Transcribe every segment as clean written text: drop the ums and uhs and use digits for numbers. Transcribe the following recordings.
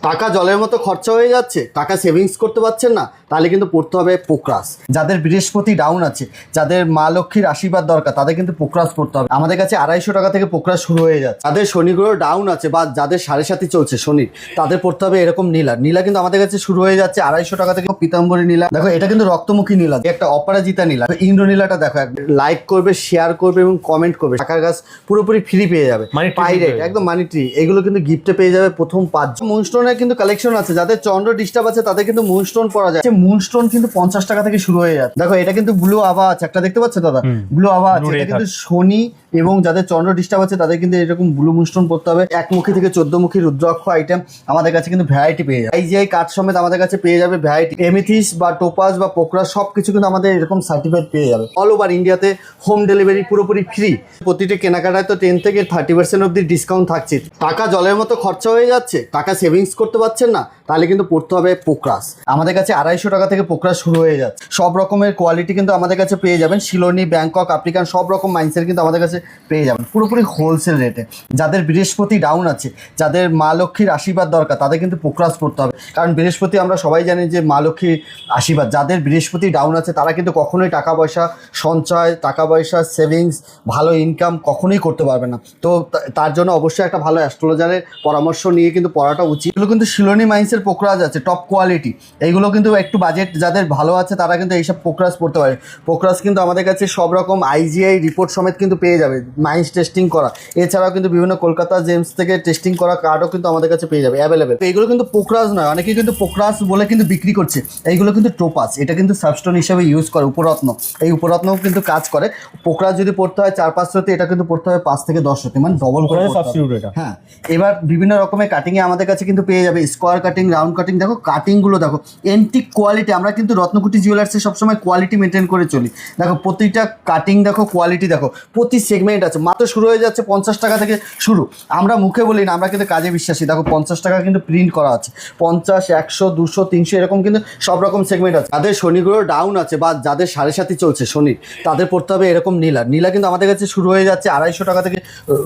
টাকা জলের মতো খরচা হয়ে যাচ্ছে, টাকা সেভিংস করতে পারছেন না, তাহলে কিন্তু পড়তে হবে পোকরাস। যাদের বৃহস্পতি ডাউন আছে, যাদের মা লক্ষ্মীর আশীর্বাদ দরকার, তাদের কিন্তু পোকরাস পড়তে হবে। আমাদের কাছে 250 টাকা থেকে পোকরাস শুরু হয়ে যাচ্ছে। যাদের শনি গ্রহ ডাউন আছে বা যাদের 7.5 চলছে শনির, তাদের পড়তে হবে এরকম নীলা। নীলা কিন্তু আমাদের কাছে শুরু হয়ে যাচ্ছে 250 টাকা থেকে। পীতাম্বরী নীলা দেখো, এটা কিন্তু রক্তমুখী নীলা, একটা অপরাজিতা নীলা। ইন্দ্র নীলাটা দেখো, লাইক করবে, শেয়ার করবে এবং কমেন্ট করবে, টাকার গাছ পুরোপুরি ফ্রি পেয়ে যাবে। পাইরেট একদম মানি ট্রি, এগুলো কিন্তু গিফটে পেয়ে যাবে প্রথম 5। মুনস্টোনের কিন্তু কালেকশন আছে। যাদের চন্দ্র ডিস্টার্ব আছে তাদের কিন্তু মুনস্টোন পরা যায়। মুনস্টোন কিন্তু 50 টাকা থেকে শুরু হয়ে যাচ্ছে। দেখো, এটা কিন্তু ব্লু আভা আছে, একটা দেখতে পাচ্ছ দাদা, ব্লু আভা আছে। এটা কিন্তু শনি এবং যাদের চন্দ্র ডিস্টার্ব আছে তাদের কিন্তু এরকম ব্লু মুনস্টোন পড়তে হবে। 1মুখী থেকে 14মুখী রুদ্রাক্ষ আইটেম আমাদের কাছে কিন্তু ভ্যারাইটি পেয়ে যাবে। আইজিআই কার্ড সমেত আমাদের কাছে পেয়ে যাবে ভ্যারাইটি। এমিথিস বা টোপাস বা পোকরা সবকিছু কিন্তু আমাদের এরকম সার্টিফাইড পেয়ে যাবে। অল ওভার ইন্ডিয়াতে হোম ডেলিভারি পুরোপুরি ফ্রি। প্রতিটি কেনাকাটায় তো 10 থেকে 30% অব্দি ডিসকাউন্ট থাকছে। টাকা জলের মতো খরচা হয়ে যাচ্ছে, টাকা সেভিংস করতে পারছেন না, তাহলে কিন্তু পড়তে হবে পোকরাস। আমাদের কাছে 250 টাকা থেকে পোকরাস শুরু হয়ে যাচ্ছে। সব রকমের কোয়ালিটি কিন্তু আমাদের কাছে পেয়ে যাবেন। শিলোনি, ব্যাংকক, আফ্রিকান সব রকম মাইন্সের কিন্তু আমাদের কাছে পেয়ে যাবেন পুরোপুরি হোলসেল রেটে। যাদের বৃহস্পতি ডাউন আছে, যাদের মা লক্ষ্মীর আশীর্বাদ দরকার, তাদের কিন্তু পোকরাস পড়তে হবে। কারণ বৃহস্পতি আমরা সবাই জানি যে মা লক্ষ্মীর আশীর্বাদ। যাদের বৃহস্পতি ডাউন আছে তারা কিন্তু কখনোই টাকা পয়সা সঞ্চয়, টাকা পয়সা সেভিংস, ভালো ইনকাম কখনোই করতে পারবে না। তো তার জন্য অবশ্যই একটা ভালো অ্যাস্ট্রোলজারের পরামর্শ নিয়ে কিন্তু পড়াটা উচিত। এগুলো কিন্তু শিলোনি মাইন্সের পোকরাস আছে, টপ কোয়ালিটি। এইগুলো কিন্তু একটু বাজেট যাদের ভালো আছে তারা কিন্তু এইসব পোকরাস পড়তে পারে। পোকরাস কিন্তু আমাদের কাছে সব রকম আইজিআই রিপোর্ট সমেত কিন্তু পেয়ে যাবে, মাইন্স টেস্টিং করা। এছাড়াও কিন্তু বিভিন্ন কলকাতা জেমস থেকে টেস্টিং করা কার্ডও কিন্তু আমাদের কাছে পেয়ে যাবে অ্যাভেলেবেল। এইগুলো কিন্তু পোকরাস নয়, অনেকেই কিন্তু পোকরাস বলে কিন্তু বিক্রি করছে। এইগুলো কিন্তু টোপাস, এটা কিন্তু সাবস্টোন হিসেবে ইউজ করে। উপরত্ন, এই উপরত্নও কিন্তু কাজ করে। পোকরাস যদি পড়তে হয় 4-5 রতি, এটা কিন্তু পড়তে হবে 5 থেকে 10 রতি, মানে ডবল করে সাবস্টিটিউট এটা। হ্যাঁ, এবার বিভিন্ন রকমের কাটিংয়ে আমাদের কাছে কিন্তু পেয়ে যাবে। Square cutting, round cutting. দেখো কাটিংগুলো দেখো, এন্টিক কোয়ালিটি। আমরা কিন্তু রত্নকুটি জুয়েলার্সে সবসময় কোয়ালিটি মেনটেন করে চলি। দেখো প্রতিটা কাটিং দেখো, কোয়ালিটি দেখো, প্রতি সেগমেন্ট আছে। মাত্র শুরু হয়ে যাচ্ছে 50 টাকা থেকে শুরু। আমরা মুখে বলি না, আমরা কিন্তু কাজে বিশ্বাসী। দেখো 50 টাকা কিন্তু প্রিন্ট করা আছে। 50, 100, 200, 300 এরকম কিন্তু সব রকম সেগমেন্ট আছে। যাদের শনি গ্রহ ডাউন আছে বা যাদের 7.5 চলছে শনির, তাদের পড়তে হবে এরকম নীলা। নীলা কিন্তু আমাদের কাছে শুরু হয়ে যাচ্ছে 250 টাকা থেকে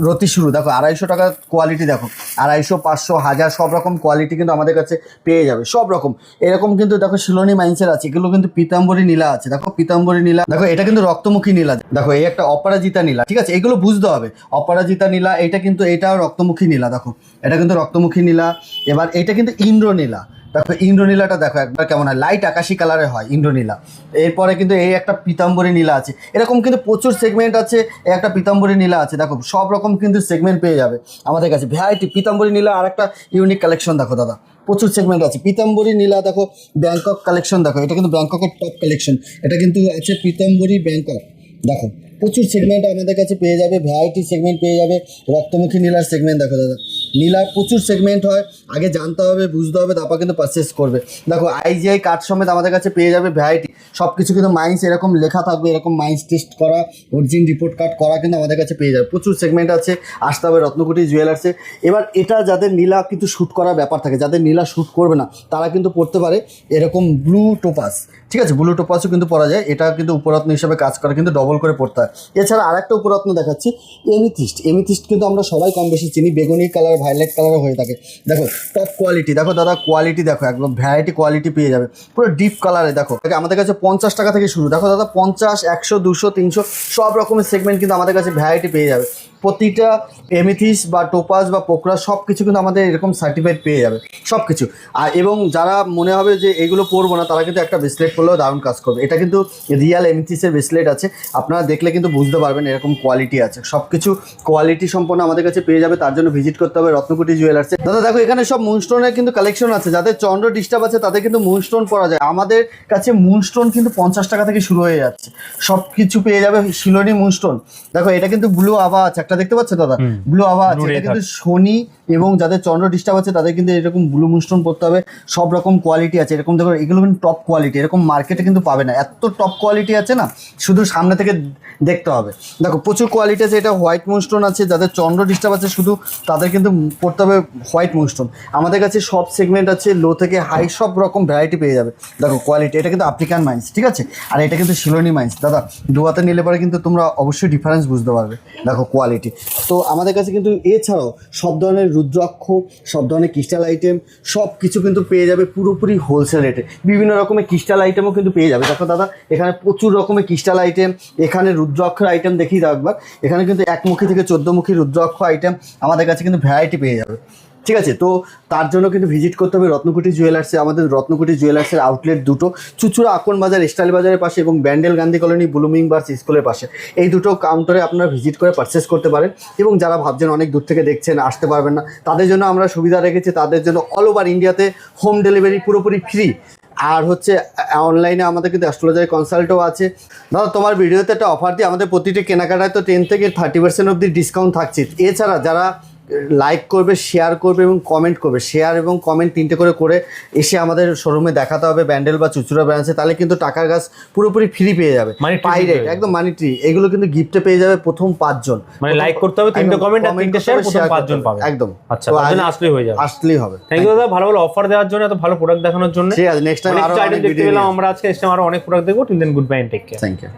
রতি শুরু। দেখো 250 টাকার কোয়ালিটি দেখো, 250, 500, 1000 সব রকম কোয়ালিটি কিন্তু আমাদের কাছে পেয়ে যাবে। সব রকম এরকম কিন্তু দেখো শিলোনি মাইন্সের আছে। এগুলো কিন্তু পীতাম্বরী নীলা আছে। দেখো পীতাম্বরী নীলা, দেখো এটা কিন্তু রক্তমুখী নীলা। দেখো এই একটা অপরাজিতা নীলা, ঠিক আছে, এগুলো বুঝতে হবে। অপরাজিতা নীলা, এটা কিন্তু এটাও রক্তমুখী নীলা। দেখো এটা কিন্তু রক্তমুখী নীলা। এবার এটা কিন্তু ইন্দ্রনীলা। দেখো ইন্দ্রনীলাটা দেখো একবার কেমন হয়, লাইট আকাশি কালারে হয় ইন্দ্রনীলা। এরপরে কিন্তু এই একটা পীতাম্বরী নীলা আছে। এরকম কিন্তু প্রচুর সেগমেন্ট আছে। এই একটা পীতাম্বরী নীলা আছে। দেখো সব রকম কিন্তু সেগমেন্ট পেয়ে যাবে আমাদের কাছে ভ্যারাইটি। পীতাম্বরী নীলা আর একটা ইউনিক কালেকশন দেখো দাদা, প্রচুর সেগমেন্ট আছে। পীতাম্বরী নীলা দেখো, ব্যাংকক কালেকশন দেখো, এটা কিন্তু ব্যাংককের টপ কালেকশন। এটা কিন্তু আছে পীতাম্বরী ব্যাংকক। দেখো প্রচুর সেগমেন্ট আমাদের কাছে পেয়ে যাবে, ভ্যারাইটি সেগমেন্ট পেয়ে যাবে। রক্তমুখী নীলার সেগমেন্ট দেখো দাদা, নীলার প্রচুর সেগমেন্ট হয়। আগে জানতে হবে, বুঝতে হবে, তারপর কিন্তু পারচেস করবে। দেখো আইজিআই কার্ড সমেত আমাদের কাছে পেয়ে যাবে ভ্যারাইটি। সব কিছু কিন্তু মাইন্স এরকম লেখা থাকবে, এরকম মাইন্স টেস্ট করা, অরিজিন রিপোর্ট কার্ড করা কিন্তু আমাদের কাছে পেয়ে যাবে। প্রচুর সেগমেন্ট আছে, আসতে হবে রত্নকুটি জুয়েলার্সে। এবার এটা যাদের নীলা কিন্তু শ্যুট করার ব্যাপার থাকে, যাদের নীলা শ্যুট করবে না তারা কিন্তু পড়তে পারে এরকম ব্লু টোপাস, ঠিক আছে। ব্লু টোপাসও কিন্তু পরা যায়। এটা কিন্তু উপরত্ন হিসেবে কাজ করে, কিন্তু ডবল করে পড়তে হয়। এছাড়া আরেকটা উপরত্ন দেখাচ্ছি, এমিথিস্ট। এমিথিস্ট কিন্তু আমরা সবাই কম বেশি চিনি, বেগুনি কালার, ভায়োলেট কালারও হয়ে থাকে। দেখো টপ কোয়ালিটি, দেখো দাদা কোয়ালিটি দেখো, একদম ভ্যারাইটি কোয়ালিটি পেয়ে যাবে পুরো ডিপ কালারে। দেখো আমাদের কাছে 50 টাকা থেকে শুরু। দেখো দাদা 50, 100, 200, 300 সব রকমের সেগমেন্ট কিন্তু আমাদের কাছে ভ্যারাইটি পেয়ে যাবে। প্রতিটা এমিথিস বা টোপাস বা পোকরা সব কিছু কিন্তু আমাদের এরকম সার্টিফাইড পেয়ে যাবে সব কিছু। আর এবং যারা মনে হবে যে এগুলো পরবো না, তারা কিন্তু একটা ব্রেসলেট পরলেও দারুণ কাজ করবে। এটা কিন্তু রিয়াল এমিথিসের ব্রেসলেট আছে, আপনারা দেখলে কিন্তু বুঝতে পারবেন এরকম কোয়ালিটি আছে। সব কিছু কোয়ালিটি সম্পন্ন আমাদের কাছে পেয়ে যাবে। তার জন্য ভিজিট করতে হবে রত্নকুটি জুয়েলার্সে। দাদা দেখো এখানে সব মুনস্টোনের কিন্তু কালেকশন আছে। যাদের চন্দ্র ডিস্টার্ব আছে তাদের কিন্তু মুনস্টোন পরা যায়। আমাদের কাছে মুনস্টোন কিন্তু 50 টাকা থেকে শুরু হয়ে যাচ্ছে। সব কিছু পেয়ে যাবে। শিলোনি মুনস্টোন দেখো, এটা কিন্তু ব্লু আভা আছে, একটা দেখতে পাচ্ছ দাদা, ব্লু আভা আছে। এটা কিন্তু শনি এবং যাদের চন্দ্র ডিস্টার্ব আছে তাদের কিন্তু এরকম ব্লু মুনস্টোন পড়তে হবে। সব রকম কোয়ালিটি আছে এরকম। দেখো এগুলো কিন্তু টপ কোয়ালিটি, এরকম মার্কেটে কিন্তু পাবে না। এত টপ কোয়ালিটি আছে না, শুধু সামনে থেকে দেখতে হবে। দেখো প্রচুর কোয়ালিটি আছে। এটা হোয়াইট মুনস্টোন আছে। যাদের চন্দ্র ডিস্টার্ব আছে শুধু তাদের কিন্তু পড়তে হবে হোয়াইট মুনস্টোন। আমাদের কাছে সব সেগমেন্ট আছে, লো থেকে হাই সব রকম ভ্যারাইটি পেয়ে যাবে। দেখো কোয়ালিটি, এটা কিন্তু আফ্রিকান মাইন্স, ঠিক আছে, আর এটা কিন্তু শিলোনি মাইন্স। দাদা দুয়াতে নিলে পরে কিন্তু তোমরা অবশ্যই ডিফারেন্স বুঝতে পারবে। দেখো কোয়ালিটি। তো আমাদের কাছে কিন্তু এছাড়াও সব ধরনের রুদ্রাক্ষ, সব ধরনের ক্রিস্টাল আইটেম সব কিছু কিন্তু পেয়ে যাবে পুরোপুরি হোলসেল রেটে। বিভিন্ন রকমের ক্রিস্টাল আইটেমও কিন্তু পেয়ে যাবে। দেখো দাদা এখানে প্রচুর রকমের ক্রিস্টাল আইটেম, এখানে রুদ্রাক্ষর আইটেম দেখিয়ে দাও একবার। এখানে কিন্তু 1মুখী থেকে 14মুখী রুদ্রাক্ষ আইটেম আমাদের কাছে কিন্তু ভ্যারাইটি পেয়ে যাবে, ঠিক আছে। তো তার জন্য কিন্তু ভিজিট করতে হবে রত্নকুটি জুয়েলার্সে। আমাদের রত্নকুটি জুয়েলার্সের আউটলেট দুটো, চুচুড়া আকন বাজার স্টাইল বাজারের পাশে এবং ব্যান্ডেল গান্ধী কলোনি ব্লুমিং বার্স স্কুলের পাশে। এই দুটো কাউন্টারে আপনারা ভিজিট করে পারচেস করতে পারেন। এবং যারা ভাবছেন অনেক দূর থেকে দেখছেন, আসতে পারবেন না, তাদের জন্য আমরা সুবিধা রেখেছি। তাদের জন্য অল ওভার ইন্ডিয়াতে হোম ডেলিভারি পুরোপুরি ফ্রি। আর হচ্ছে অনলাইনে আমাদের কিন্তু অ্যাস্ট্রোলজারি কনসাল্টও আছে। দাদা তোমার ভিডিওতে একটা অফার দিই, আমাদের প্রতিটি কেনাকাটায় তো 10 থেকে 30% অবধি ডিসকাউন্ট থাকছে। এছাড়া যারা লাইক করবে, শেয়ার করবে এবং কমেন্ট করবে, শেয়ার এবং কমেন্ট 3টে করে এসে আমাদের শোরুমে দেখাতে হবে ব্যান্ডেল বা চুচুড়া ব্রাঞ্চে, তাহলে কিন্তু টাকার গাছ পুরোপুরি ফ্রি পেয়ে যাবে। পাইরেট একদম মানি ট্রি, এগুলো কিন্তু গিফটে পেয়ে যাবে প্রথম 5 জন। মানে লাইক করতে হবে, 3টে কমেন্ট আর 3টে শেয়ার, প্রথম 5 জন পাবে একদম। আচ্ছা, তার জন্য আসলেই হয়ে যাবে, আসলেই হবে। থ্যাংক ইউ দাদা, ভালো ভালো অফার দেওয়ার জন্য, এত ভালো প্রোডাক্ট দেখানোর জন্য। ঠিক আছে, নেক্সট টাইম আরো অনেক দেখতে পেলাম আমরা, আজকে নেক্সট টাইম আরো অনেক প্রোডাক্ট দেখবো। Till then goodbye and take care. Thank you.